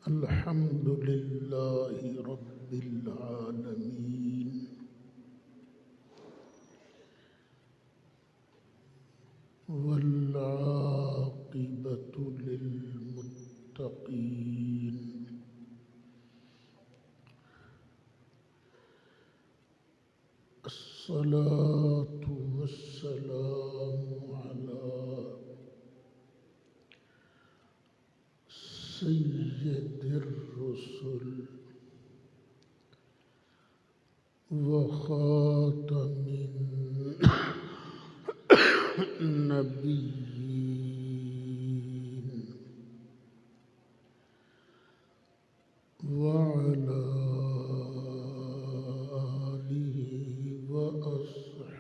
الحمد لله رب العالمين والعاقبة للمتقين الصلاة والسلام على سيد الرسل وخاتم النبيين وعلى آله وأصحابه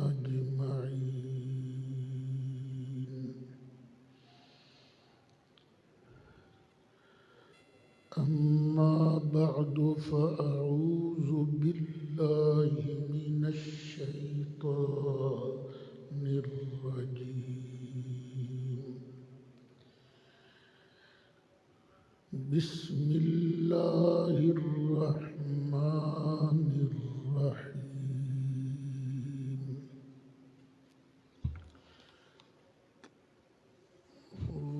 أجمعين. أما بعد فأعوذ بالله من الشيطان الرجيم. بسم الله الرحمن الرحيم.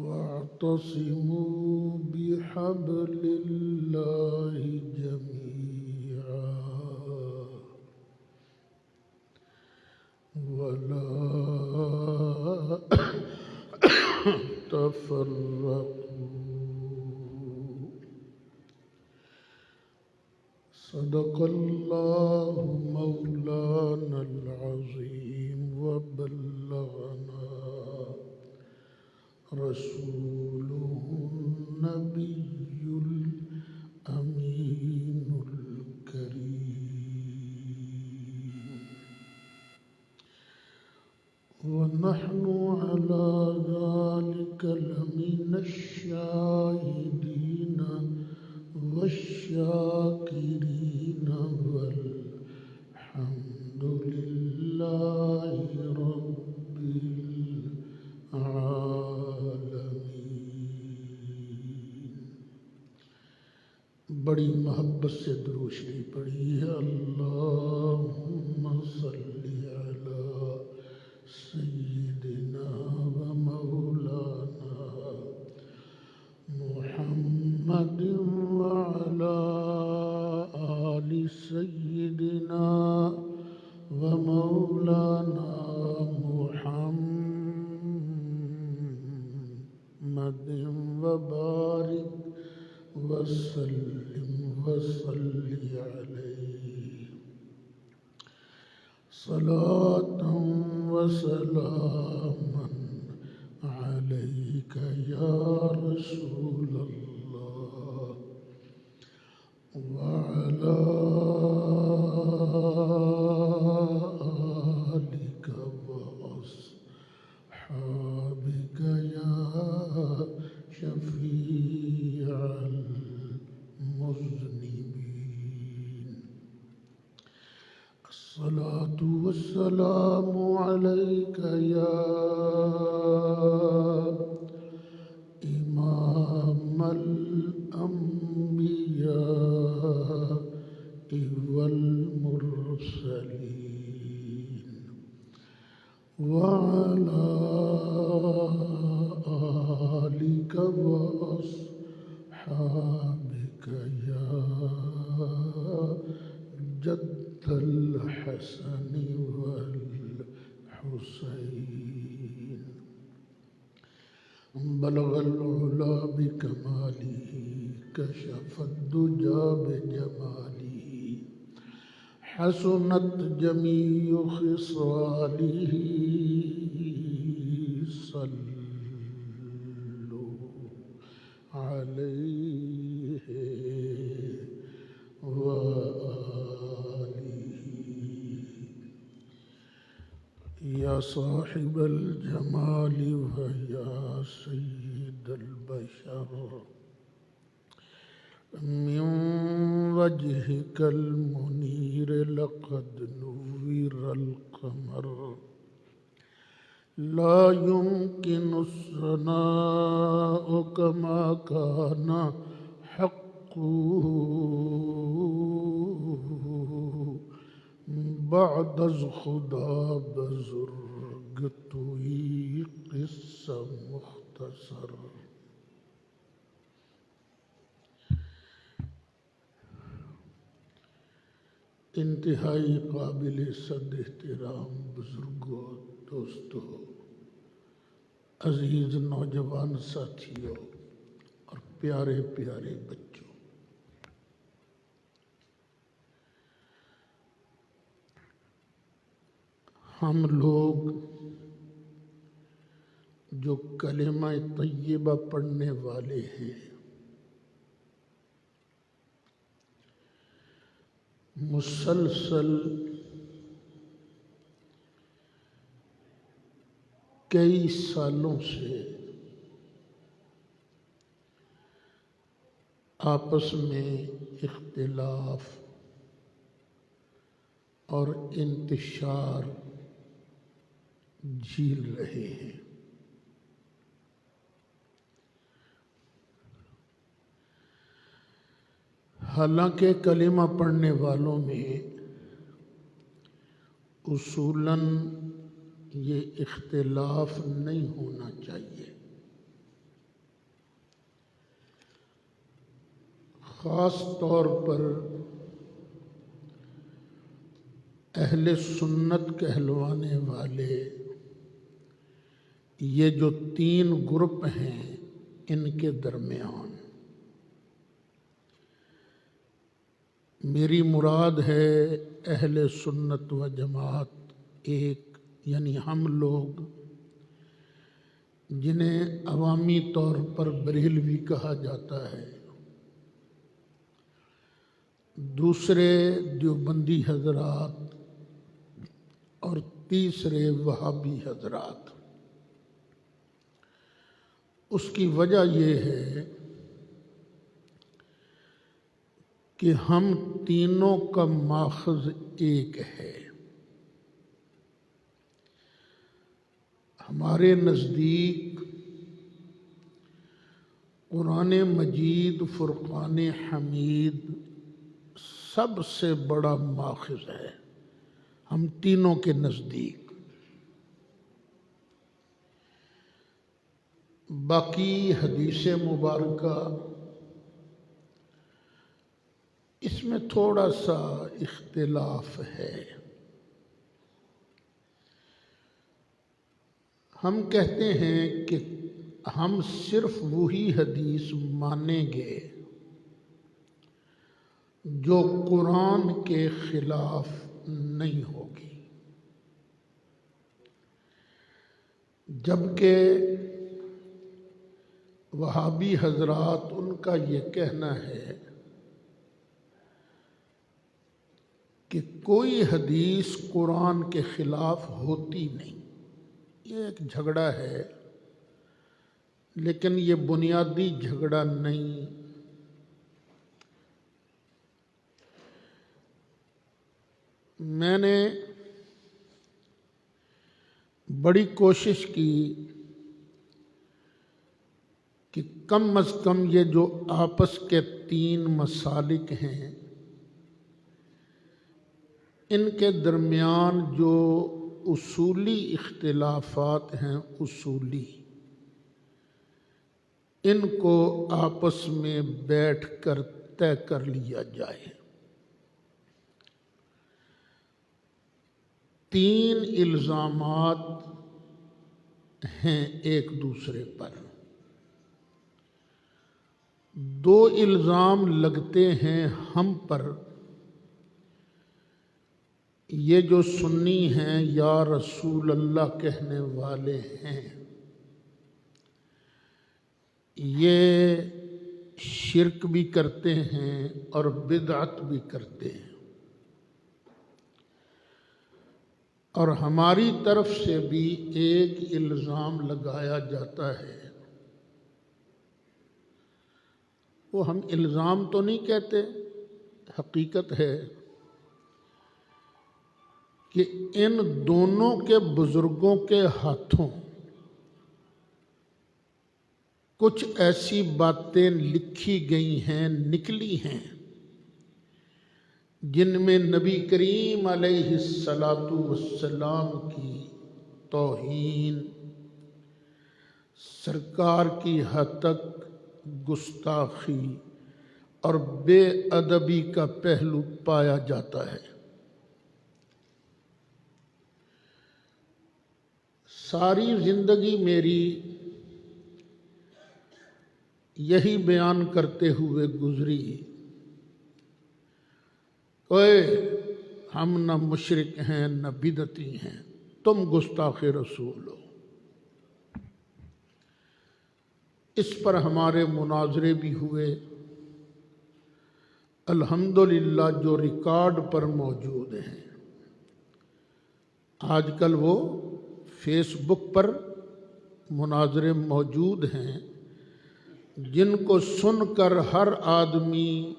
واعتصموا بحبل الله جميعا ولا تفرقوا. صدق الله مولانا العظيم وبلغنا رسوله النبي الأمين الكريم. ونحن على ذلك لمن الشاهدين والشاكرين والحمد لله رب العالمين. بڑی محبت سے درود شریف پڑھی ہے. اللہم صلی علی سیدنا و مولانا محمد وعلى آل سيدنا ومولانا محمد وبارك وسلم وصل عليه صلاة وسلاما عليك يا رسول الله وعلى آلك وأصحابك يا شفيع المذنبين. الصلاة والسلام عليك يا إمام الأنبياء والمرسلين وعلى آلك وأصحابك يا جد الحسن والحسين. بلغ العلا بكماله كشف الدجى بجماله حسنت جميع خصاله. صلوا عليه وآله. يا صاحب الجمال ويا سيد البشر من وجهك المنير لقد نور القمر لا يمكن الثناء كما كان حقه بعد از خدا بزرگ توی قصہ مختصر. انتہائی قابل صد احترام بزرگوں، دوستوں، عزیز نوجوان ساتھیوں اور پیارے پیارے بچوں، ہم لوگ جو کلمہ طیبہ پڑھنے والے ہیں، مسلسل کئی سالوں سے آپس میں اختلاف اور انتشار جھیل رہے ہیں. حالانکہ کلمہ پڑھنے والوں میں اصولاً یہ اختلاف نہیں ہونا چاہیے. خاص طور پر اہل سنت کہلوانے والے یہ جو 3 گروپ ہیں، ان کے درمیان میری مراد ہے اہل سنت و جماعت ایک، یعنی ہم لوگ جنہیں عوامی طور پر بریلوی کہا جاتا ہے، دوسرے دیوبندی حضرات اور تیسرے وہابی حضرات. اس کی وجہ یہ ہے کہ ہم تینوں کا ماخذ ایک ہے. ہمارے نزدیک قرآن مجید، فرقان حمید سب سے بڑا ماخذ ہے ہم تینوں کے نزدیک. باقی حدیث مبارکہ اس میں تھوڑا سا اختلاف ہے. ہم کہتے ہیں کہ ہم صرف وہی حدیث مانیں گے جو قرآن کے خلاف نہیں ہوگی، جبکہ وہابی حضرات ان کا یہ کہنا ہے کہ کوئی حدیث قرآن کے خلاف ہوتی نہیں. یہ ایک جھگڑا ہے، لیکن یہ بنیادی جھگڑا نہیں. میں نے بڑی کوشش کی کہ کم از کم یہ جو آپس کے 3 مسالک ہیں، ان کے درمیان جو اصولی اختلافات ہیں، اصولی، ان کو آپس میں بیٹھ کر طے کر لیا جائے. 3 الزامات ہیں ایک دوسرے پر. 2 الزام لگتے ہیں ہم پر، یہ جو سنی ہیں یا رسول اللہ کہنے والے ہیں، یہ شرک بھی کرتے ہیں اور بدعت بھی کرتے ہیں. اور ہماری طرف سے بھی ایک الزام لگایا جاتا ہے. وہ ہم الزام تو نہیں کہتے، حقیقت ہے کہ ان دونوں کے بزرگوں کے ہاتھوں کچھ ایسی باتیں لکھی گئی ہیں، نکلی ہیں، جن میں نبی کریم علیہ الصلاۃ والسلام کی توہین، سرکار کی حد تک گستاخی اور بے ادبی کا پہلو پایا جاتا ہے۔ ساری زندگی میری یہی بیان کرتے ہوئے گزری، کوئی ہم نہ مشرک ہیں نہ بدعتی ہیں، تم گستاخ رسول ہو۔ اس پر ہمارے مناظرے بھی ہوئے، الحمدللہ جو ریکارڈ پر موجود ہیں۔ آج کل وہ فیس بک پر مناظرے موجود ہیں، جن کو سن کر ہر آدمی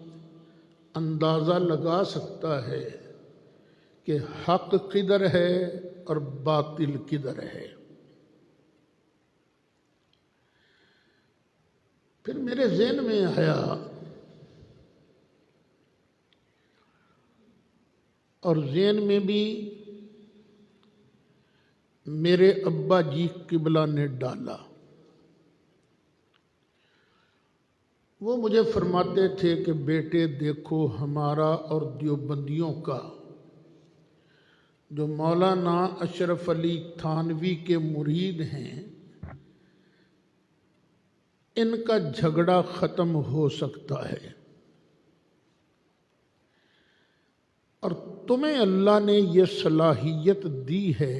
اندازہ لگا سکتا ہے کہ حق کدھر ہے اور باطل کدھر ہے۔ پھر میرے ذہن میں آیا اور ذہن میں بھی میرے ابا جی قبلہ نے ڈالا۔ وہ مجھے فرماتے تھے کہ بیٹے دیکھو، ہمارا اور دیوبندیوں کا جو مولانا اشرف علی تھانوی کے مرید ہیں، ان کا جھگڑا ختم ہو سکتا ہے، اور تمہیں اللہ نے یہ صلاحیت دی ہے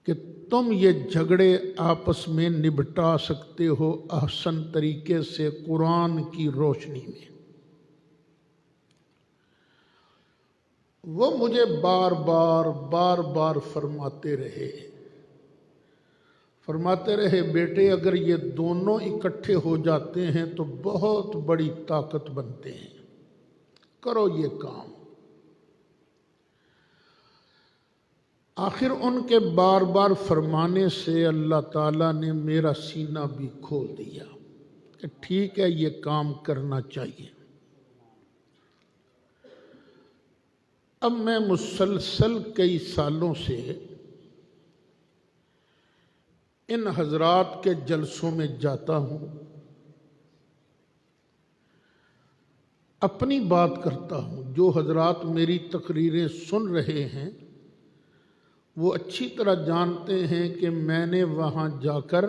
کہ تم یہ جھگڑے آپس میں نبٹا سکتے ہو احسن طریقے سے قرآن کی روشنی میں۔ وہ مجھے بار بار فرماتے رہے بیٹے اگر یہ دونوں اکٹھے ہو جاتے ہیں تو بہت بڑی طاقت بنتے ہیں، کرو یہ کام۔ آخر ان کے بار فرمانے سے اللہ تعالیٰ نے میرا سینہ بھی کھول دیا کہ ٹھیک ہے، یہ کام کرنا چاہیے۔ اب میں مسلسل کئی سالوں سے ان حضرات کے جلسوں میں جاتا ہوں، اپنی بات کرتا ہوں۔ جو حضرات میری تقریریں سن رہے ہیں وہ اچھی طرح جانتے ہیں کہ میں نے وہاں جا کر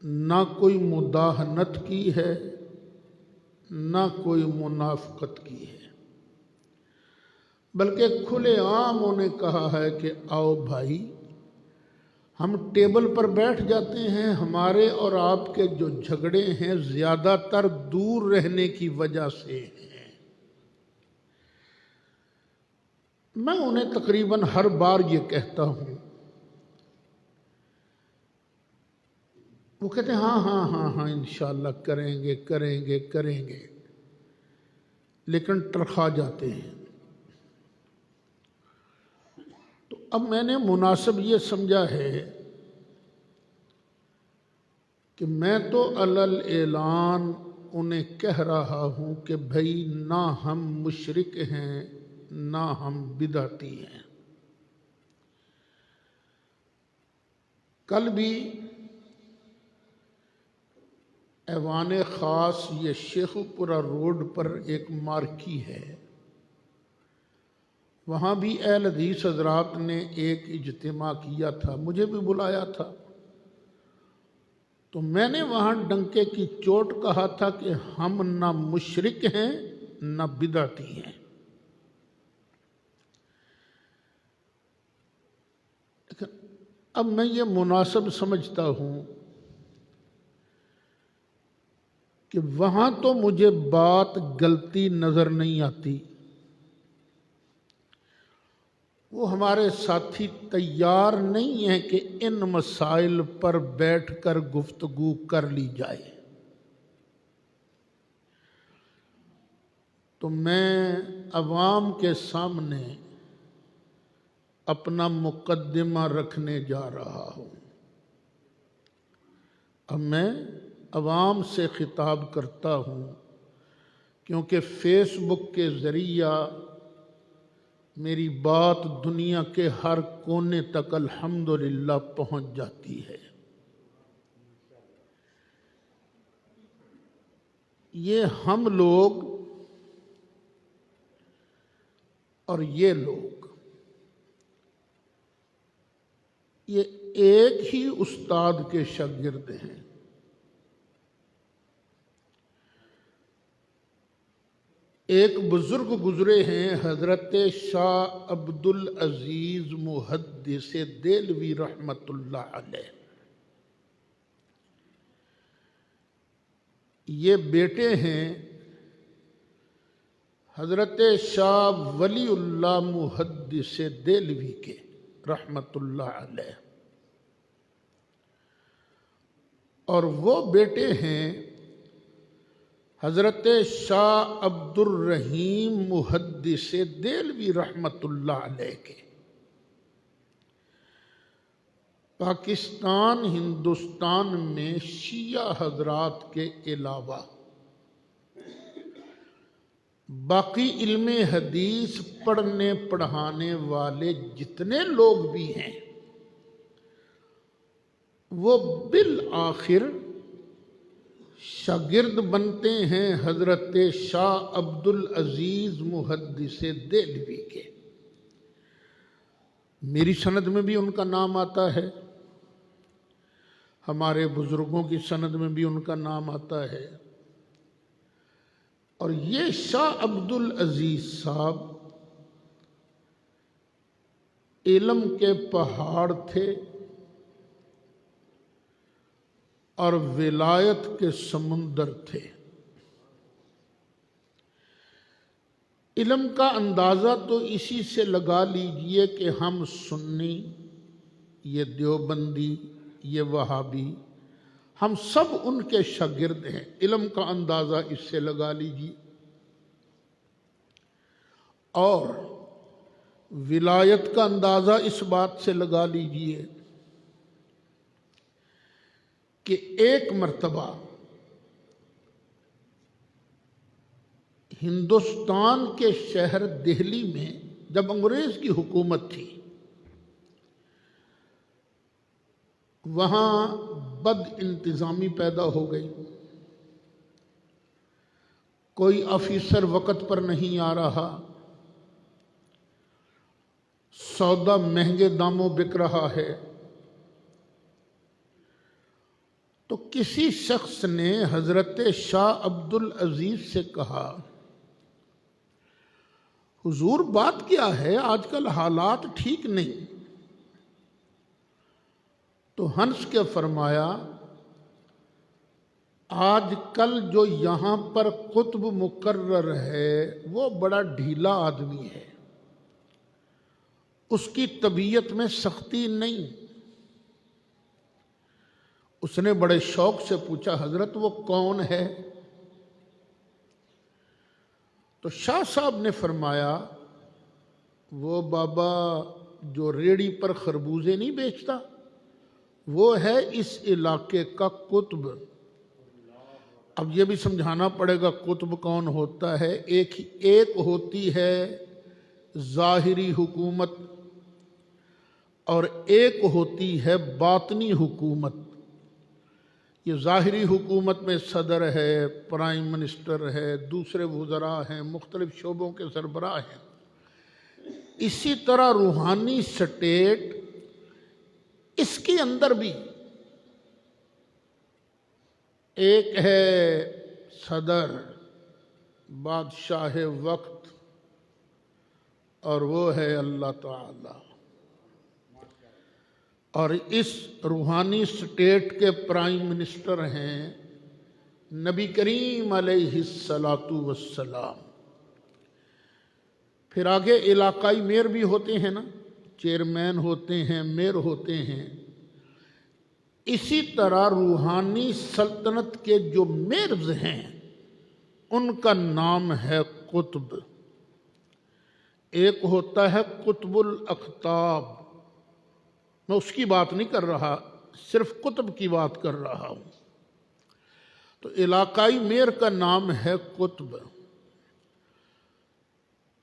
نہ کوئی مداہنت کی ہے، نہ کوئی منافقت کی ہے، بلکہ کھلے عام انہیں کہا ہے کہ آؤ بھائی، ہم ٹیبل پر بیٹھ جاتے ہیں، ہمارے اور آپ کے جو جھگڑے ہیں زیادہ تر دور رہنے کی وجہ سے ہیں۔ میں انہیں تقریباً ہر بار یہ کہتا ہوں، وہ کہتے ہیں ہاں انشاءاللہ کریں گے، لیکن ٹرخا جاتے ہیں۔ تو اب میں نے مناسب یہ سمجھا ہے کہ میں تو علل اعلان انہیں کہہ رہا ہوں کہ بھائی نہ ہم مشرک ہیں نہ ہم بدعتی ہیں۔ کل بھی ایوان خاص یہ شیخ پورہ روڈ پر ایک مارکی ہے، وہاں بھی اہل حدیث حضرات نے ایک اجتماع کیا تھا، مجھے بھی بلایا تھا، تو میں نے وہاں ڈنکے کی چوٹ کہا تھا کہ ہم نہ مشرک ہیں نہ بدعتی ہیں۔ اب میں یہ مناسب سمجھتا ہوں کہ وہاں تو مجھے بات غلطی نظر نہیں آتی، وہ ہمارے ساتھی تیار نہیں ہیں کہ ان مسائل پر بیٹھ کر گفتگو کر لی جائے۔ تو میں عوام کے سامنے اپنا مقدمہ رکھنے جا رہا ہوں۔ اب میں عوام سے خطاب کرتا ہوں، کیونکہ فیس بک کے ذریعہ میری بات دنیا کے ہر کونے تک الحمدللہ پہنچ جاتی ہے۔ یہ ہم لوگ اور یہ لوگ، یہ ایک ہی استاد کے شاگرد ہیں۔ ایک بزرگ گزرے ہیں، حضرت شاہ عبدالعزیز محدث دہلوی رحمت اللہ علیہ۔ یہ بیٹے ہیں حضرت شاہ ولی اللہ محدث دہلوی کے رحمت اللہ علیہ، اور وہ بیٹے ہیں حضرت شاہ عبد الرحیم محدث دہلوی رحمت اللہ علیہ کے۔ پاکستان ہندوستان میں شیعہ حضرات کے علاوہ باقی علم حدیث پڑھنے پڑھانے والے جتنے لوگ بھی ہیں، وہ بالآخر شاگرد بنتے ہیں حضرت شاہ عبدالعزیز محدث دہلوی کے۔ میری سند میں بھی ان کا نام آتا ہے، ہمارے بزرگوں کی سند میں بھی ان کا نام آتا ہے، اور یہ شاہ عبدالعزیز صاحب علم کے پہاڑ تھے اور ولایت کے سمندر تھے۔ علم کا اندازہ تو اسی سے لگا لیجئے کہ ہم سنی، یہ دیوبندی، یہ وہابی، ہم سب ان کے شاگرد ہیں۔ علم کا اندازہ اس سے لگا لیجئے، اور ولایت کا اندازہ اس بات سے لگا لیجئے کہ ایک مرتبہ ہندوستان کے شہر دہلی میں جب انگریز کی حکومت تھی، وہاں بد انتظامی پیدا ہو گئی، کوئی آفیسر وقت پر نہیں آ رہا، سودا مہنگے داموں بک رہا ہے۔ تو کسی شخص نے حضرت شاہ عبدالعزیز سے کہا، حضور بات کیا ہے، آج کل حالات ٹھیک نہیں۔ تو ہنس کے فرمایا، آج کل جو یہاں پر قطب مقرر ہے وہ بڑا ڈھیلا آدمی ہے، اس کی طبیعت میں سختی نہیں۔ اس نے بڑے شوق سے پوچھا، حضرت وہ کون ہے؟ تو شاہ صاحب نے فرمایا، وہ بابا جو ریڑھی پر خربوزے نہیں بیچتا، وہ ہے اس علاقے کا قطب۔ اب یہ بھی سمجھانا پڑے گا قطب کون ہوتا ہے۔ ایک ہوتی ہے ظاہری حکومت اور ایک ہوتی ہے باطنی حکومت۔ یہ ظاہری حکومت میں صدر ہے، پرائم منسٹر ہے، دوسرے وزراء ہیں، مختلف شعبوں کے سربراہ ہیں۔ اسی طرح روحانی سٹیٹ، اس کے اندر بھی ایک ہے صدر، بادشاہ وقت، اور وہ ہے اللہ تعالی۔ اور اس روحانی سٹیٹ کے پرائم منسٹر ہیں نبی کریم علیہ الصلاۃ والسلام۔ پھر آگے علاقائی میئر بھی ہوتے ہیں نا، چیئرمین ہوتے ہیں، میئر ہوتے ہیں۔ اسی طرح روحانی سلطنت کے جو میئرز ہیں ان کا نام ہے قطب، ایک ہوتا ہے قطب الاقطاب. میں اس کی بات نہیں کر رہا، صرف قطب کی بات کر رہا ہوں. تو علاقائی میر کا نام ہے قطب.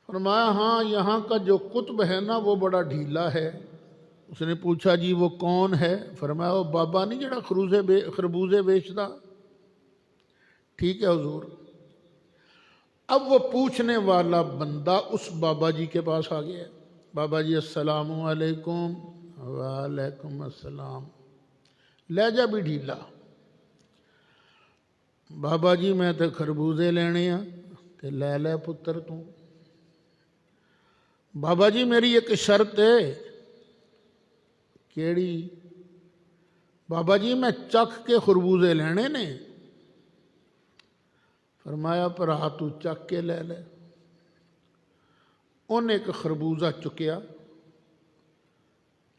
فرمایا ہاں یہاں کا جو قطب ہے نا وہ بڑا ڈھیلا ہے. اس نے پوچھا جی وہ کون ہے؟ فرمایا وہ بابا نہیں جڑا خربوزے بیچتا. ٹھیک ہے حضور. اب وہ پوچھنے والا بندہ اس بابا جی کے پاس آ گیا. بابا جی السلام علیکم. وعلیکم السلام. لہجہ بھی ڈھیلا. بابا جی میں تے خربوزے لینے ہاں تے لے لے پتر تو. بابا جی میری ایک شرط ہے. کیڑی؟ بابا جی میں چکھ کے خربوزے لینے نے. فرمایا پرا تو چک کے لے لے. انہیں ایک خربوزہ چکیا،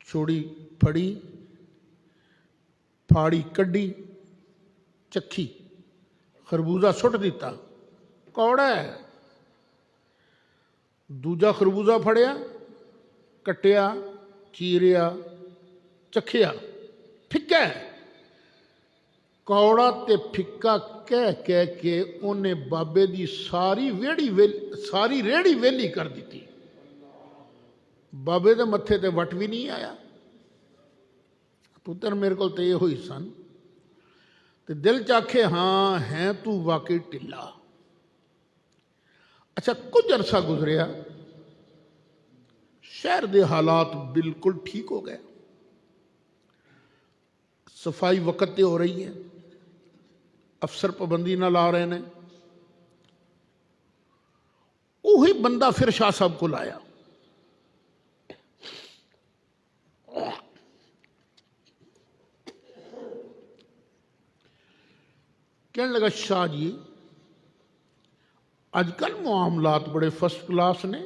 چھوڑی پھڑی، پھاڑی کڈی، چکھی، خربوزہ سٹ دیتا. کوڑا ہے. دوجا خربوزہ پھڑیا، کٹیا، چیریا، چکھیا، پھکا ہے. کوڑا تے پھکا کہہ کے انہیں بابے دی ساری ریڑھی ویلی کر دیتی. بابے دے متھے تے وٹ بھی نہیں آیا. پتر میرے کو تے یہ ہوئی سن تے دل چاکھے ہاں ہیں تو واقعی ٹلا. اچھا کچھ عرصہ گزریا، شہر دے حالات بالکل ٹھیک ہو گئے. صفائی وقت تے ہو رہی ہے، افسر پابندی نہ لا رہے نے. وہی بندہ پھر شاہ صاحب کو لایا. کہنے لگا شاہ جی اج کل معاملات بڑے فرسٹ کلاس نے.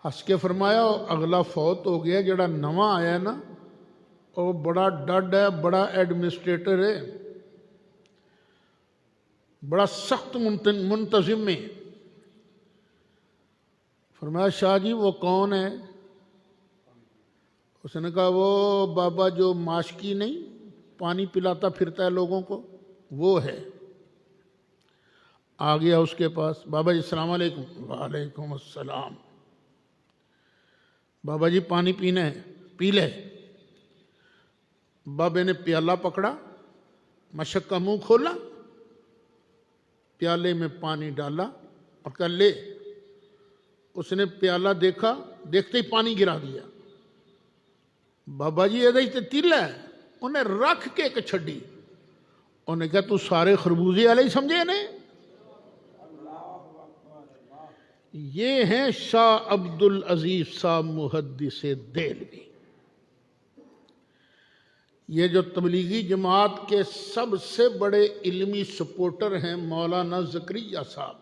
ہس کے فرمایا اگلا فوت ہو گیا، جڑا نواں آیا نا وہ بڑا ڈڈ ہے، بڑا ایڈمنسٹریٹر ہے، بڑا سخت منتظم ہے. فرمایا شاہ جی وہ کون ہے؟ اس نے کہا وہ بابا جو ماشکی نہیں پانی پلاتا پھرتا ہے لوگوں کو، وہ ہے. آ گیا اس کے پاس. بابا جی السلام علیکم. وعلیکم السلام. بابا جی پانی پینا ہے، پی لے. بابے نے پیالہ پکڑا، مشک کا منہ کھولا، پیالے میں پانی ڈالا اور کہا لے. اس نے پیالہ دیکھا، دیکھتے ہی پانی گرا دیا. بابا جی یہ تیلا ہے. انہیں رکھ کے ایک چھڈی. انہیں کہا تو سارے خربوزے والے ہی سمجھے نے. یہ ہیں شاہ عبد العزیز صاحب محدث دہلوی. یہ جو تبلیغی جماعت کے سب سے بڑے علمی سپورٹر ہیں مولانا زکریا صاحب،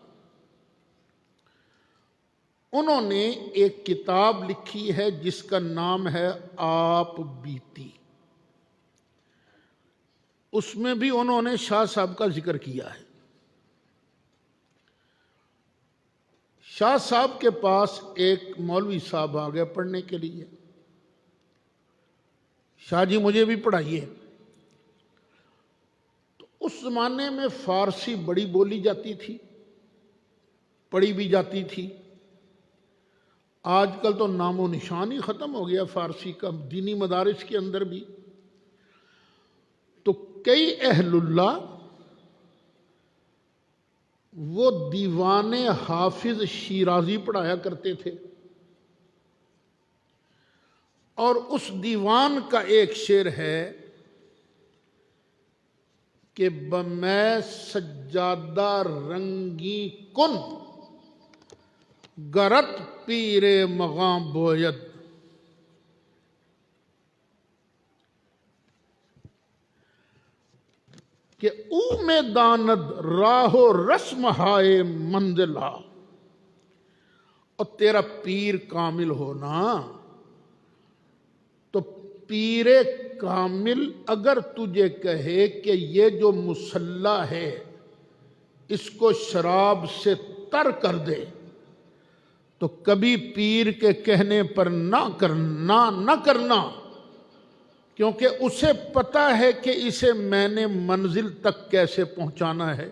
انہوں نے ایک کتاب لکھی ہے جس کا نام ہے آپ بیتی. اس میں بھی انہوں نے شاہ صاحب کا ذکر کیا ہے. شاہ صاحب کے پاس ایک مولوی صاحب آ گیا پڑھنے کے لیے. شاہ جی مجھے بھی پڑھائیے. تو اس زمانے میں فارسی بڑی بولی جاتی تھی، پڑھی بھی جاتی تھی. آج کل تو نام و نشان ہی ختم ہو گیا فارسی کا دینی مدارس کے اندر بھی. تو کئی اہل اللہ وہ دیوان حافظ شیرازی پڑھایا کرتے تھے، اور اس دیوان کا ایک شعر ہے کہ بَمَیں سجادہ رنگی کن گرت پیر مغاں بوید. کہ او میں داند راہ و رسم ہائے منزلہ. اور تیرا پیر کامل ہونا تو پیر کامل اگر تجھے کہے کہ یہ جو مصلی ہے اس کو شراب سے تر کر دے تو کبھی پیر کے کہنے پر نہ کرنا، کیونکہ اسے پتا ہے کہ اسے میں نے منزل تک کیسے پہنچانا ہے۔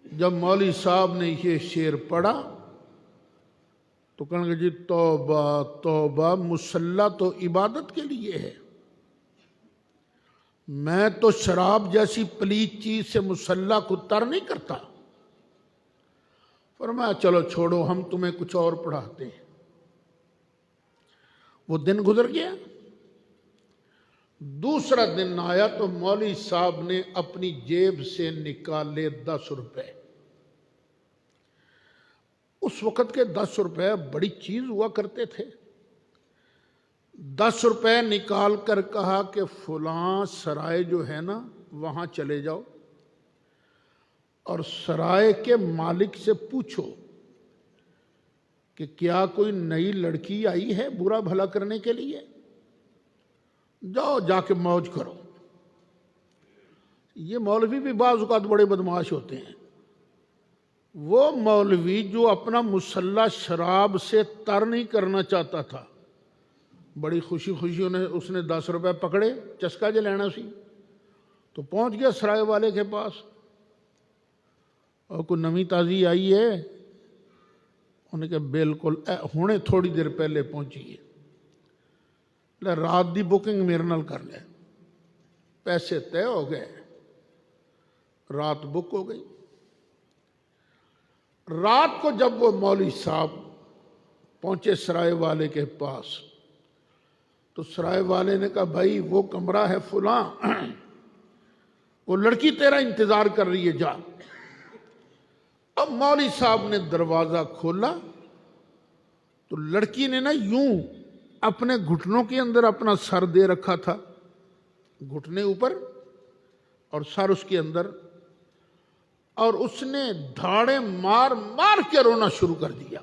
جب مولوی صاحب نے یہ شعر پڑھا تو کہنے جی توبہ توبہ، مصلی تو عبادت کے لیے ہے، میں تو شراب جیسی پلیت چیز سے مصلی کو تر نہیں کرتا۔ فرمایا چلو چھوڑو، ہم تمہیں کچھ اور پڑھاتے ہیں۔ وہ دن گزر گیا، دوسرا دن آیا تو مولوی صاحب نے اپنی جیب سے نکالے 10 روپے۔ اس وقت کے 10 روپے بڑی چیز ہوا کرتے تھے۔ 10 روپے نکال کر کہا کہ فلاں سرائے جو ہے نا وہاں چلے جاؤ اور سرائے کے مالک سے پوچھو کہ کیا کوئی نئی لڑکی آئی ہے برا بھلا کرنے کے لیے، جاؤ جا کے موج کرو۔ یہ مولوی بھی بعض اوقات بڑے بدمعاش ہوتے ہیں۔ وہ مولوی جو اپنا مصلی شراب سے تر نہیں کرنا چاہتا تھا، بڑی خوشی اس نے 10 روپے پکڑے، چسکا جے لینا سی تو پہنچ گیا سرائے والے کے پاس، اور کوئی نمی تازی آئی ہے؟ انہوں نے کہا بالکل ہونے تھوڑی دیر پہلے پہنچی ہے، لے رات دی بکنگ میرے نال کر لے، پیسے طے ہو گئے، رات بک ہو گئی۔ رات کو جب وہ مولوی صاحب پہنچے سرائے والے کے پاس تو سرائے والے نے کہا بھائی وہ کمرہ ہے فلاں، وہ لڑکی تیرا انتظار کر رہی ہے، جا۔ اب مولوی صاحب نے دروازہ کھولا تو لڑکی نے نا یوں اپنے گھٹنوں کے اندر اپنا سر دے رکھا تھا، گھٹنے اوپر اور سر اس کے اندر، اور اس نے دھاڑے مار مار کے رونا شروع کر دیا۔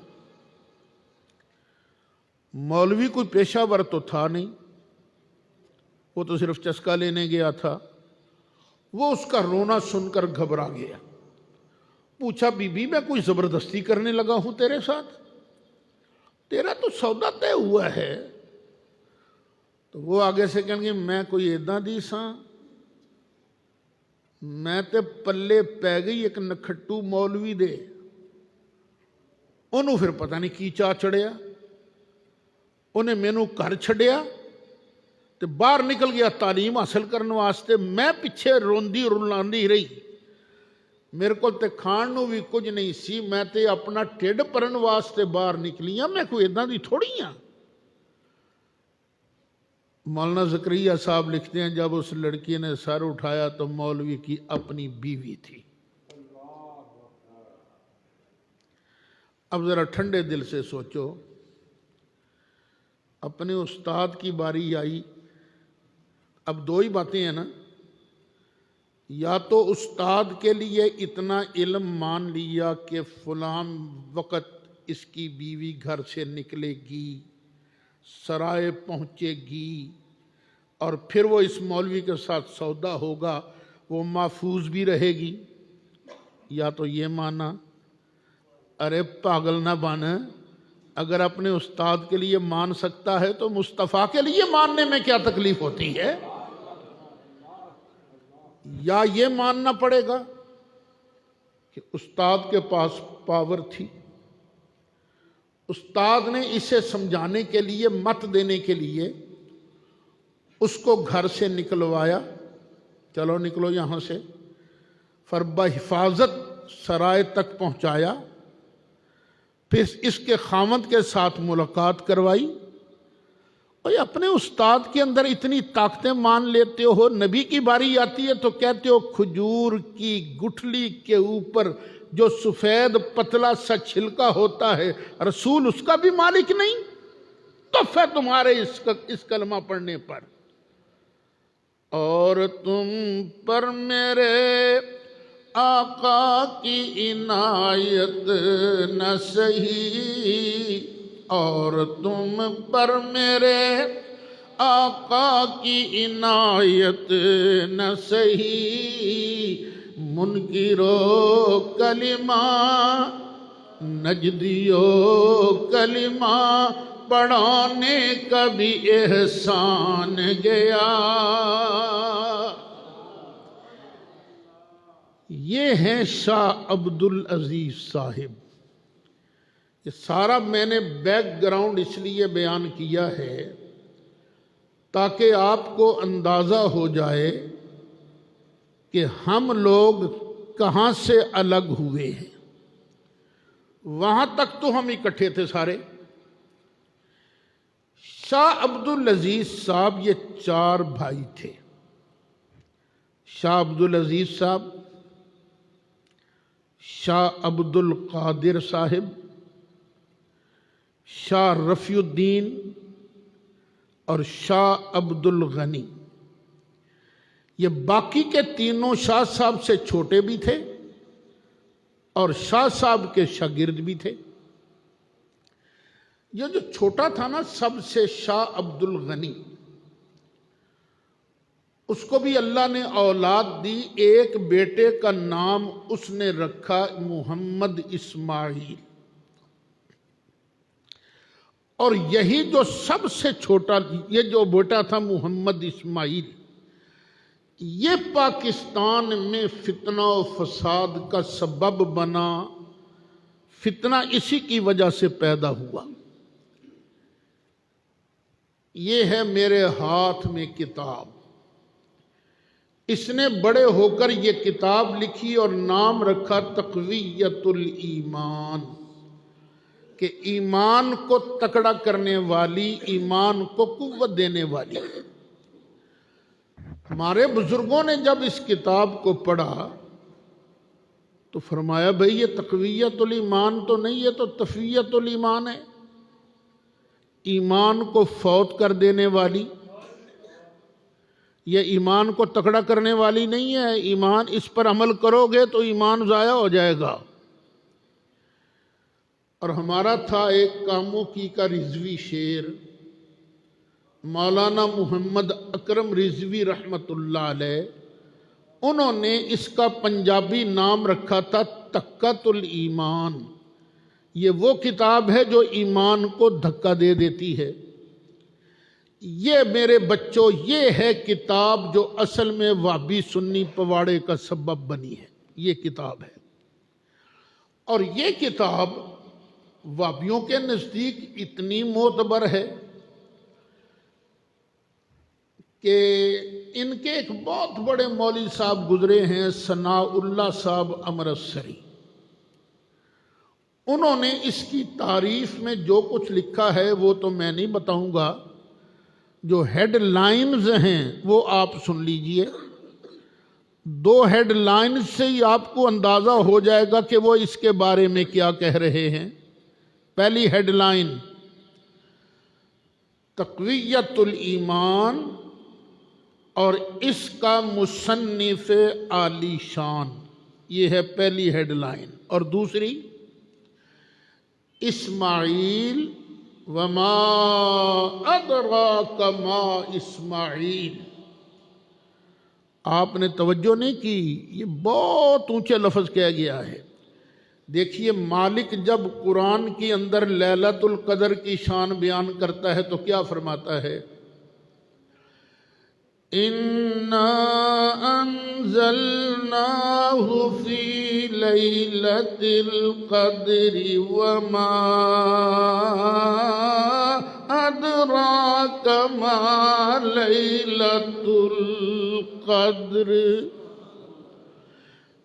مولوی کوئی پیشہ ور تو تھا نہیں، وہ تو صرف چسکا لینے گیا تھا۔ وہ اس کا رونا سن کر گھبرا گیا، پوچھا بی بی میں کوئی زبردستی کرنے لگا ہوں تیرے ساتھ؟ تیرا تو سودا طے ہوا ہے۔ تو وہ آگے سے کہیں گے میں کوئی ایداں دی ساں، میں تے پلے پی گئی ایک نکھٹو مولوی دے، انہوں پھر پتہ نہیں کی چاہ چڑھیا، انہیں مینوں گھر چھڈیا تے باہر نکل گیا تعلیم حاصل کرنے واسطے، میں پیچھے روندی رلاندی رہی، میرے کو تے کھان نو بھی کچھ نہیں سی، میں تے اپنا ٹھڈ بھرن واسطے باہر نکلی ہاں، میں کوئی ادھاں دی تھوڑی ہاں۔ مولانا زکریا صاحب لکھتے ہیں جب اس لڑکی نے سر اٹھایا تو مولوی کی اپنی بیوی تھی۔ اب ذرا ٹھنڈے دل سے سوچو، اپنے استاد کی باری آئی، اب دو ہی باتیں ہیں نا، یا تو استاد کے لیے اتنا علم مان لیا کہ فلاں وقت اس کی بیوی گھر سے نکلے گی، سرائے پہنچے گی، اور پھر وہ اس مولوی کے ساتھ سودا ہوگا، وہ محفوظ بھی رہے گی، یا تو یہ مانا۔ ارے پاگل نہ بن، اگر اپنے استاد کے لیے مان سکتا ہے تو مصطفیٰ کے لیے ماننے میں کیا تکلیف ہوتی ہے؟ یا یہ ماننا پڑے گا کہ استاد کے پاس پاور تھی، استاد نے اسے سمجھانے کے لیے، مت دینے کے لیے اس کو گھر سے نکلوایا، چلو نکلو یہاں سے، پھر بحفاظت سرائے تک پہنچایا، پھر اس کے خاوند کے ساتھ ملاقات کروائی۔ اور اپنے استاد کے اندر اتنی طاقتیں مان لیتے ہو، نبی کی باری آتی ہے تو کہتے ہو کھجور کی گٹھلی کے اوپر جو سفید پتلا سا چھلکا ہوتا ہے رسول اس کا بھی مالک نہیں، تحفہ ہے تمہارے اس کلمہ پڑھنے پر۔ اور تم پر میرے آقا کی عنایت نہ سہی، اور تم پر میرے آقا کی عنایت نہ سہی، منکرو کلمہ نجدیو کلمہ پڑھانے کا بھی احسان گیا۔ یہ ہیں شاہ عبد العزیز صاحب۔ یہ سارا میں نے بیک گراؤنڈ اس لیے بیان کیا ہے تاکہ آپ کو اندازہ ہو جائے کہ ہم لوگ کہاں سے الگ ہوئے ہیں۔ وہاں تک تو ہم اکٹھے تھے سارے۔ شاہ عبد العزیز صاحب یہ 4 بھائی تھے۔ شاہ عبد العزیز صاحب، شاہ عبد القادر صاحب، شاہ رفیع الدین اور شاہ عبد الغنی۔ یہ باقی کے تینوں شاہ صاحب سے چھوٹے بھی تھے اور شاہ صاحب کے شاگرد بھی تھے۔ یہ جو چھوٹا تھا نا سب سے، شاہ عبد الغنی، اس کو بھی اللہ نے اولاد دی۔ ایک بیٹے کا نام اس نے رکھا محمد اسماعیل، اور یہی جو سب سے چھوٹا یہ جو بیٹا تھا محمد اسماعیل، یہ پاکستان میں فتنہ و فساد کا سبب بنا۔ فتنہ اسی کی وجہ سے پیدا ہوا۔ یہ ہے میرے ہاتھ میں کتاب۔ اس نے بڑے ہو کر یہ کتاب لکھی اور نام رکھا تقویت الایمان، کہ ایمان کو تکڑا کرنے والی، ایمان کو قوت دینے والی۔ ہمارے بزرگوں نے جب اس کتاب کو پڑھا تو فرمایا بھئی یہ تقویت الایمان تو نہیں، یہ تو تفویت الایمان ہے، ایمان کو فوت کر دینے والی۔ یہ ایمان کو تکڑا کرنے والی نہیں ہے، ایمان اس پر عمل کرو گے تو ایمان ضائع ہو جائے گا۔ اور ہمارا تھا ایک کاموں کی کا رضوی شعر، مولانا محمد اکرم رضوی رحمت اللہ علیہ، انہوں نے اس کا پنجابی نام رکھا تھا تکۃ الایمان۔ یہ وہ کتاب ہے جو ایمان کو دھکا دے دیتی ہے۔ یہ میرے بچوں، یہ ہے کتاب جو اصل میں وہابی سنی پواڑے کا سبب بنی ہے۔ یہ کتاب ہے، اور یہ کتاب وہابیوں کے نزدیک اتنی معتبر ہے کہ ان کے ایک بہت بڑے مولوی صاحب گزرے ہیں، ثناء اللہ صاحب امرتسری۔ انہوں نے اس کی تعریف میں جو کچھ لکھا ہے وہ تو میں نہیں بتاؤں گا، جو ہیڈ لائنز ہیں وہ آپ سن لیجئے۔ 2 ہیڈ لائنز سے ہی آپ کو اندازہ ہو جائے گا کہ وہ اس کے بارے میں کیا کہہ رہے ہیں۔ پہلی ہیڈ لائن، تقویت الایمان اور اس کا مصنف عالی شان، یہ ہے پہلی ہیڈ لائن۔ اور دوسری، اسماعیل وما ادراک ما اسماعیل۔ آپ نے توجہ نہیں کی، یہ بہت اونچے لفظ کہہ گیا ہے۔ دیکھیے مالک جب قرآن کے اندر لیلۃ القدر کی شان بیان کرتا ہے تو کیا فرماتا ہے؟ اِنَّا أَنزَلْنَاهُ فِي لَيْلَةِ الْقَدْرِ وَمَا أَدْرَاكَ مَا لَيْلَةُ الْقَدْرِ۔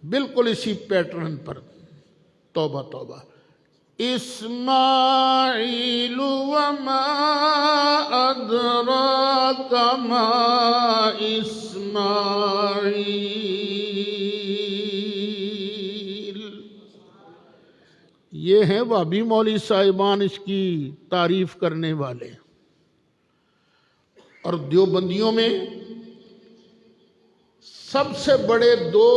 بالکل اسی پیٹرن پر، توبہ توبہ۔ اسماعیل وما ادراک ما اسماعیل۔ یہ ہیں وہابی مولوی صاحبان اس کی تعریف کرنے والے۔ اور دیوبندیوں میں سب سے بڑے 2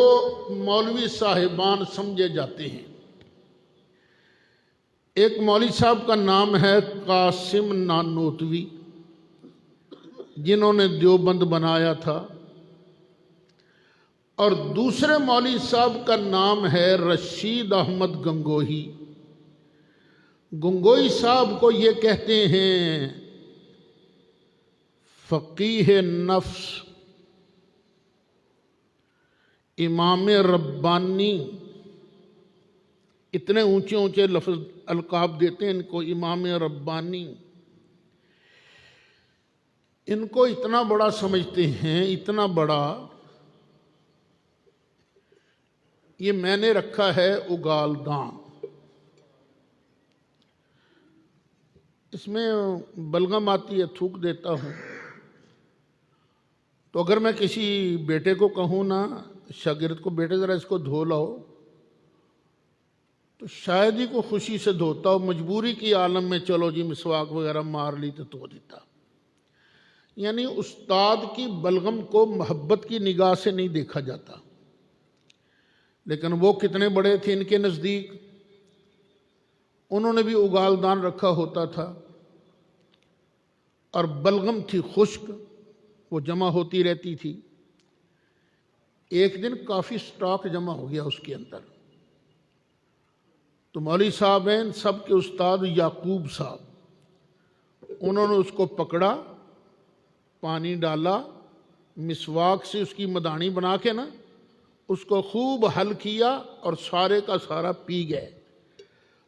مولوی صاحبان سمجھے جاتے ہیں۔ ایک مولوی صاحب کا نام ہے قاسم نانوتوی، جنہوں نے دیوبند بنایا تھا، اور دوسرے مولوی صاحب کا نام ہے رشید احمد گنگوہی۔ گنگوہی صاحب کو یہ کہتے ہیں فقیہ نفس، امام ربانی، اتنے اونچے اونچے لفظ القاب دیتے ہیں ان کو، امام ربانی۔ ان کو اتنا بڑا سمجھتے ہیں، اتنا بڑا، یہ میں نے رکھا ہے اگال دان، اس میں بلغم آتی ہے، تھوک دیتا ہوں۔ تو اگر میں کسی بیٹے کو کہوں نا، شاگرد کو، بیٹے ذرا اس کو دھو لاؤ، تو شاید ہی کو خوشی سے دھوتا ہو، مجبوری کی عالم میں چلو جی مسواک وغیرہ مار لی تو دھو دیتا۔ یعنی استاد کی بلغم کو محبت کی نگاہ سے نہیں دیکھا جاتا، لیکن وہ کتنے بڑے تھے ان کے نزدیک، انہوں نے بھی اگال دان رکھا ہوتا تھا، اور بلغم تھی خشک، وہ جمع ہوتی رہتی تھی۔ ایک دن کافی سٹاک جمع ہو گیا اس کے اندر، تو مولوی صاحب ہیں سب کے استاد یعقوب صاحب، انہوں نے اس کو پکڑا، پانی ڈالا، مسواک سے اس کی مدانی بنا کے نا اس کو خوب حل کیا اور سارے کا سارا پی گئے۔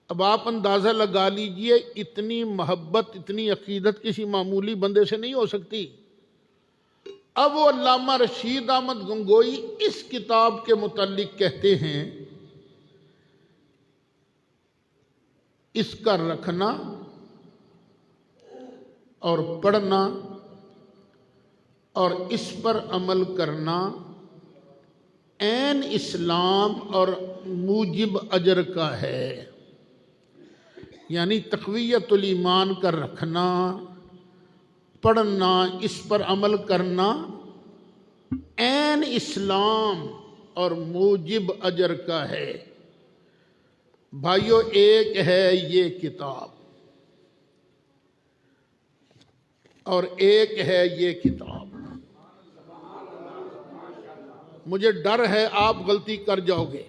اب آپ اندازہ لگا لیجئے اتنی محبت، اتنی عقیدت کسی معمولی بندے سے نہیں ہو سکتی۔ اب وہ علامہ رشید احمد گنگوہی اس کتاب کے متعلق کہتے ہیں اس کا رکھنا اور پڑھنا اور اس پر عمل کرنا عین اسلام اور موجب اجر کا ہے۔ یعنی تقویت الایمان کا رکھنا، پڑھنا، اس پر عمل کرنا عین اسلام اور موجب اجر کا ہے۔ بھائیو، ایک ہے یہ کتاب اور ایک ہے یہ کتاب۔ مجھے ڈر ہے آپ غلطی کر جاؤ گے۔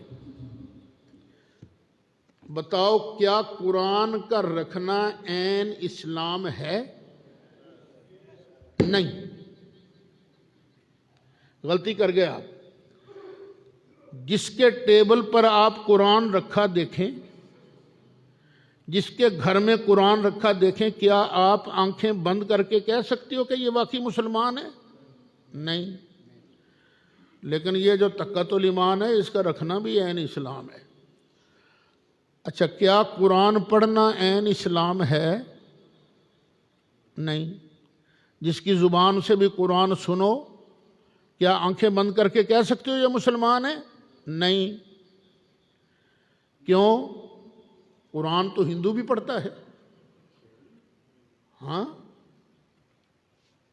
بتاؤ کیا قرآن کا رکھنا عین اسلام ہے؟ نہیں، غلطی کر گئے آپ۔ جس کے ٹیبل پر آپ قرآن رکھا دیکھیں، جس کے گھر میں قرآن رکھا دیکھیں، کیا آپ آنکھیں بند کر کے کہہ سکتے ہو کہ یہ واقعی مسلمان ہے؟ نہیں۔ لیکن یہ جو تقویۃ الایمان ہے اس کا رکھنا بھی عین اسلام ہے۔ اچھا، کیا قرآن پڑھنا عین اسلام ہے؟ نہیں۔ جس کی زبان سے بھی قرآن سنو، کیا آنکھیں بند کر کے کہہ سکتے ہو یہ مسلمان ہے؟ نہیں۔ کیوں؟ قرآن تو ہندو بھی پڑھتا ہے، ہاں،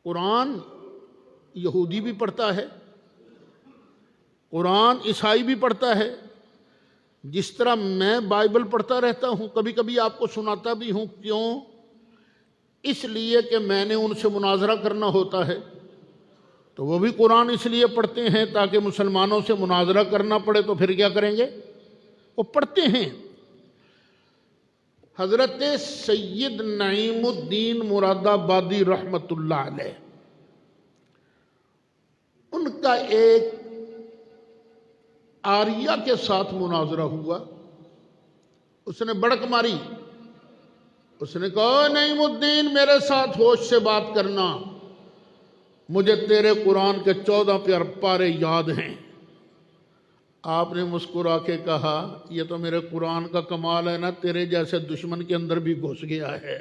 قرآن یہودی بھی پڑھتا ہے، قرآن عیسائی بھی پڑھتا ہے۔ جس طرح میں بائبل پڑھتا رہتا ہوں، کبھی کبھی آپ کو سناتا بھی ہوں۔ کیوں؟ اس لیے کہ میں نے ان سے مناظرہ کرنا ہوتا ہے، تو وہ بھی قرآن اس لیے پڑھتے ہیں تاکہ مسلمانوں سے مناظرہ کرنا پڑے، تو پھر کیا کریں گے؟ وہ پڑھتے ہیں۔ حضرت سید نعیم الدین مراد آبادی رحمت اللہ علیہ، ان کا ایک آریہ کے ساتھ مناظرہ ہوا۔ اس نے بڑک ماری، اس نے کہا نعیم الدین میرے ساتھ ہوش سے بات کرنا، مجھے تیرے قرآن کے 14 پارے یاد ہیں۔ آپ نے مسکرا کے کہا یہ تو میرے قرآن کا کمال ہے نا، تیرے جیسے دشمن کے اندر بھی گھس گیا ہے،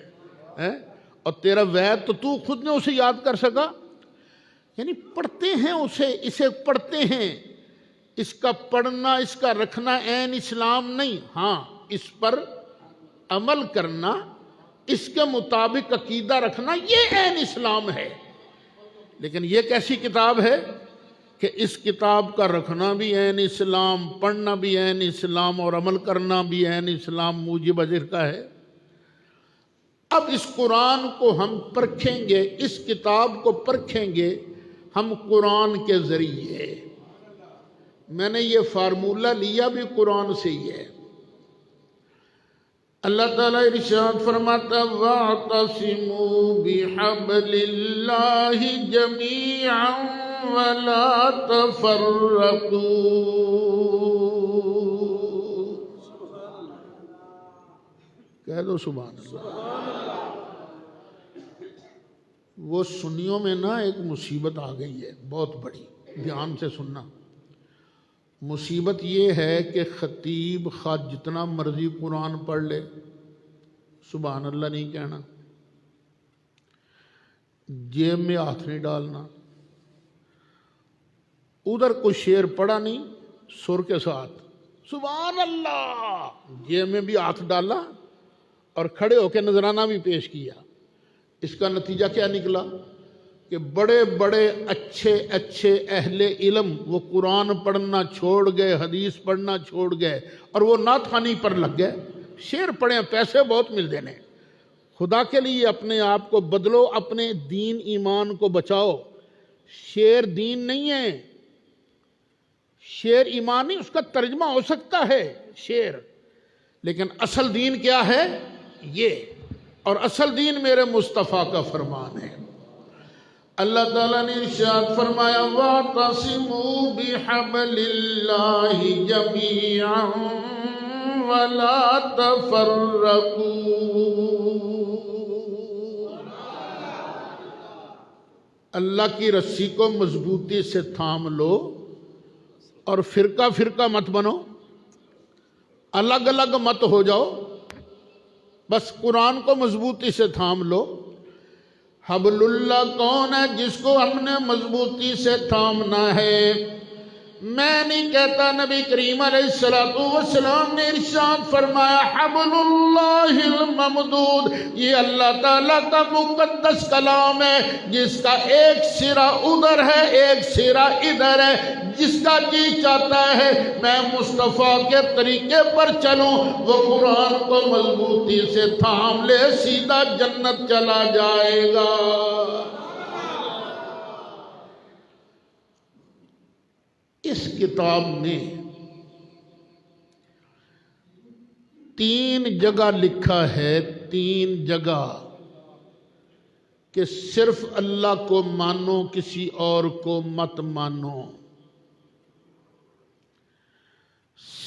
اور تیرا وید تو خود نے اسے یاد کر سکا۔ یعنی پڑھتے ہیں اسے پڑھتے ہیں۔ اس کا پڑھنا، اس کا رکھنا عین اسلام نہیں، ہاں اس پر عمل کرنا، اس کے مطابق عقیدہ رکھنا، یہ عین اسلام ہے۔ لیکن یہ کیسی کتاب ہے کہ اس کتاب کا رکھنا بھی عین اسلام، پڑھنا بھی عین اسلام اور عمل کرنا بھی عین اسلام موجب اجر کا ہے۔ اب اس قرآن کو ہم پرکھیں گے، اس کتاب کو پرکھیں گے ہم قرآن کے ذریعے۔ میں نے یہ فارمولہ لیا بھی قرآن سے ہی ہے۔ اللہ تعالیٰ ارشاد فرماتا وَاعْتَصِمُوا بِحَبْلِ اللَّهِ جَمِيعًا وَلَا تَفَرَّقُوا۔ کہہ دو سبحان اللہ۔ وہ سنیوں میں نا ایک مصیبت آ گئی ہے بہت بڑی، دھیان سے سننا۔ مصیبت یہ ہے کہ خطیب خواہ جتنا مرضی قرآن پڑھ لے، سبحان اللہ نہیں کہنا، جیب میں ہاتھ نہیں ڈالنا، ادھر کوئی شعر پڑھا نہیں سر کے ساتھ سبحان اللہ، جیب میں بھی ہاتھ ڈالا اور کھڑے ہو کے نذرانہ بھی پیش کیا۔ اس کا نتیجہ کیا نکلا کہ بڑے بڑے اچھے اچھے اہل علم وہ قرآن پڑھنا چھوڑ گئے، حدیث پڑھنا چھوڑ گئے، اور وہ نعت خوانی پر لگ گئے۔ شعر پڑھیں، پیسے بہت مل دینے، خدا کے لیے اپنے آپ کو بدلو، اپنے دین ایمان کو بچاؤ۔ شعر دین نہیں ہے، شعر ایمان نہیں، اس کا ترجمہ ہو سکتا ہے شعر، لیکن اصل دین کیا ہے یہ، اور اصل دین میرے مصطفیٰ کا فرمان ہے۔ اللہ تعالیٰ نے ارشاد فرمایا وَاعْتَصِمُوا بِحَبْلِ اللَّهِ جَمِيعًا وَلَا تَفَرَّقُوا۔ اللہ کی رسی کو مضبوطی سے تھام لو اور فرقہ فرقہ مت بنو، الگ الگ مت ہو جاؤ، بس قرآن کو مضبوطی سے تھام لو۔ حبل اللہ کون ہے جس کو ہم نے مضبوطی سے تھامنا ہے؟ میں نہیں کہتا، نبی کریم علیہ السلام نے ارشاد فرمایا حبل اللہ الممدود، یہ اللہ تعالیٰ کا مقدس کلام ہے جس کا ایک سرا ادھر ہے ایک سرا ادھر ہے۔ جس کا جی چاہتا ہے میں مصطفیٰ کے طریقے پر چلوں، وہ قرآن کو مضبوطی سے تھام لے، سیدھا جنت چلا جائے گا۔ اس کتاب میں 3 جگہ لکھا ہے، 3 جگہ، کہ صرف اللہ کو مانو، کسی اور کو مت مانو،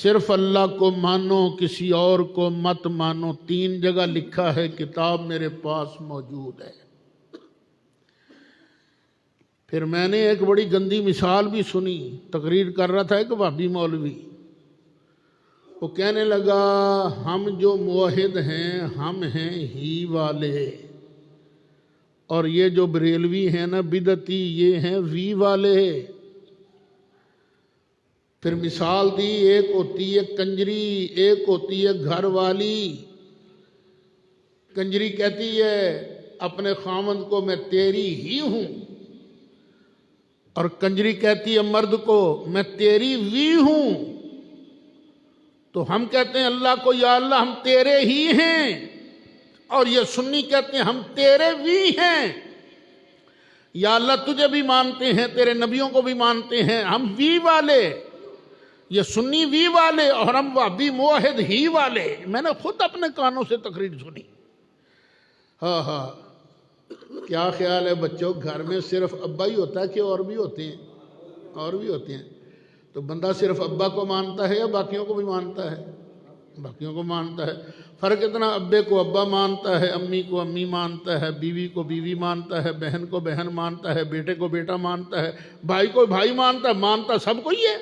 صرف اللہ کو مانو کسی اور کو مت مانو۔ 3 جگہ لکھا ہے، کتاب میرے پاس موجود ہے۔ پھر میں نے ایک بڑی گندی مثال بھی سنی، تقریر کر رہا تھا ایک وہابی مولوی، وہ کہنے لگا ہم جو موحد ہیں ہم ہیں ہی والے، اور یہ جو بریلوی ہیں نا بدعتی یہ ہیں وی والے۔ پھر مثال دی، ایک ہوتی ہے کنجری، ایک ہوتی ہے گھر والی۔ کنجری کہتی ہے اپنے خامند کو میں تیری ہی ہوں، اور کنجری کہتی ہے مرد کو میں تیری وی ہوں۔ تو ہم کہتے ہیں اللہ کو یا اللہ ہم تیرے ہی ہیں، اور یہ سنی کہتے ہیں ہم تیرے وی ہیں، یا اللہ تجھے بھی مانتے ہیں، تیرے نبیوں کو بھی مانتے ہیں، ہم وی والے۔ یہ سنی وی والے اور ہم وہابی موحد ہی والے۔ میں نے خود اپنے کانوں سے تقریر سنی۔ ہاں ہاں، کیا خیال ہے بچوں، گھر میں صرف ابا ہی ہوتا ہے کہ اور بھی ہوتے ہیں؟ اور بھی ہوتے ہیں۔ تو بندہ صرف ابا کو مانتا ہے یا باقیوں کو بھی مانتا ہے؟ باقیوں کو مانتا ہے۔ فرق اتنا، ابے کو ابا مانتا ہے، امی کو امی مانتا ہے، بیوی کو بیوی مانتا ہے، بہن کو بہن مانتا ہے، بیٹے کو بیٹا مانتا ہے، بھائی کو بھائی مانتا ہے، مانتا سب کو ہی ہے۔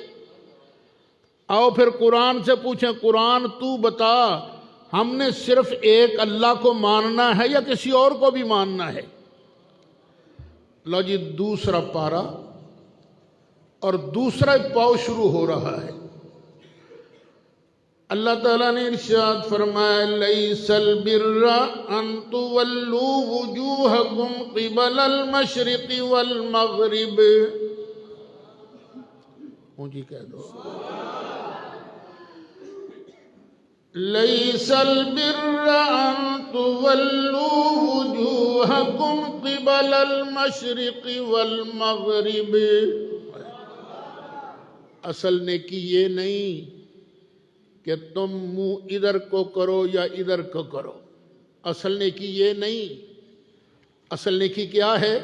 آؤ پھر قرآن سے پوچھیں، قرآن تو بتا ہم نے صرف ایک اللہ کو ماننا ہے یا کسی اور کو بھی ماننا ہے؟ لو جی، دوسرا پارا اور دوسرا پاؤ شروع ہو رہا ہے۔ اللہ تعالیٰ نے ارشاد فرمایا لیس البر ان تولوا وجوہکم قبل المشرق والمغرب۔ اونچی کہہ دو، لیس البر ان تولوا وجوہکم قبل المشرق والمغرب۔ اصل نیکی یہ نہیں کہ تم منہ ادھر کو کرو یا ادھر کو کرو، اصل نیکی یہ نہیں، اصل نیکی کیا ہے؟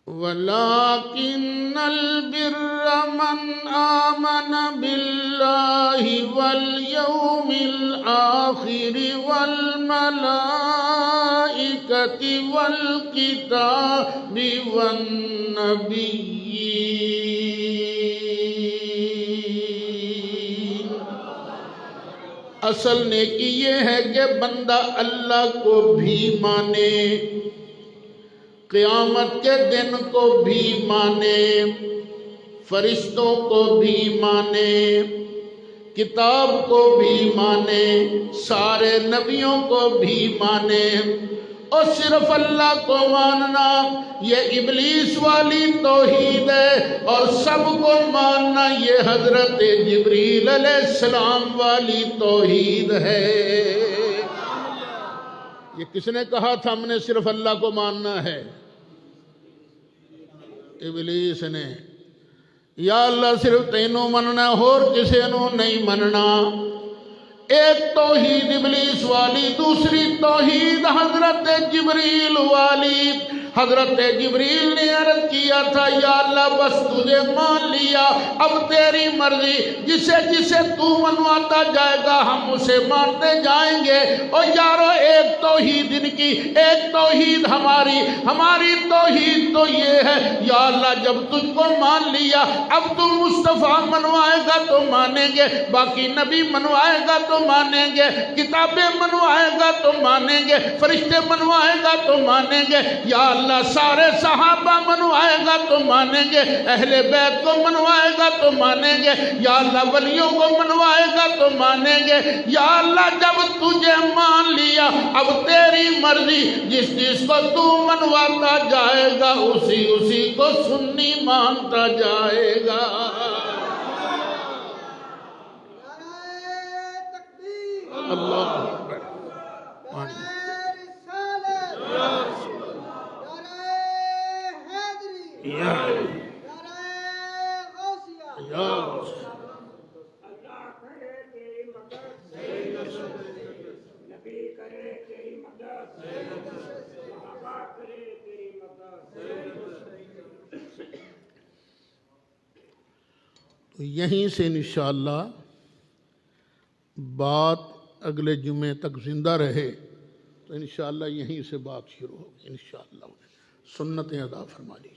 وَلَٰكِنَّ الْبِرَّ مَنْ آمَنَ بِاللَّهِ وَالْيَوْمِ الْآخِرِ وَالْمَلَائِكَةِ وَالْكِتَابِ وَالنَّبِيِّينَ۔ اصل نیکی یہ ہے کہ بندہ اللہ کو بھی مانے، قیامت کے دن کو بھی مانے، فرشتوں کو بھی مانے، کتاب کو بھی مانے، سارے نبیوں کو بھی مانے، اور صرف اللہ کو ماننا یہ ابلیس والی توحید ہے، اور سب کو ماننا یہ حضرت جبریل علیہ السلام والی توحید ہے۔ یہ کس نے کہا تھا ہم نے صرف اللہ کو ماننا ہے؟ ابلیس نے۔ یا اللہ صرف تینوں مننا اور کسی نو نہیں مننا۔ ایک توحید ابلیس والی، دوسری توحید حضرت جبریل والی۔ حضرت جبریل نے عرض کیا تھا یا اللہ بس تجھے مان لیا، اب تیری مرضی، جسے جسے تو منواتا جائے گا ہم اسے مانتے جائیں گے۔ اور یارو ایک توحید ان کی، ایک توحید ہماری توحید تو یہ ہے یا اللہ جب تجھ کو مان لیا اب تو مصطفیٰ منوائے گا تو مانیں گے، باقی نبی منوائے گا تو مانیں گے، کتابیں منوائے گا تو مانیں گے، فرشتے منوائے گا تو مانیں گے، یا اللہ سارے صحابہ منوائے گا تو مانیں گے، اہل بیت کو منوائے گا تو مانیں گے، یا اللہ ولیوں کو منوائے گا تو مانیں گے۔ یا اللہ جب تجھے مان لیا اب تیری مرضی، جس جس کو تو منواتا جائے گا اسی کو سنی مانتا جائے گا۔ اللہ اکبر۔ تو یہیں سے انشاءاللہ بات اگلے جمعے تک زندہ رہے تو انشاءاللہ یہیں سے بات شروع ہوگی انشاءاللہ۔ سنتیں ادا فرما لیجیے۔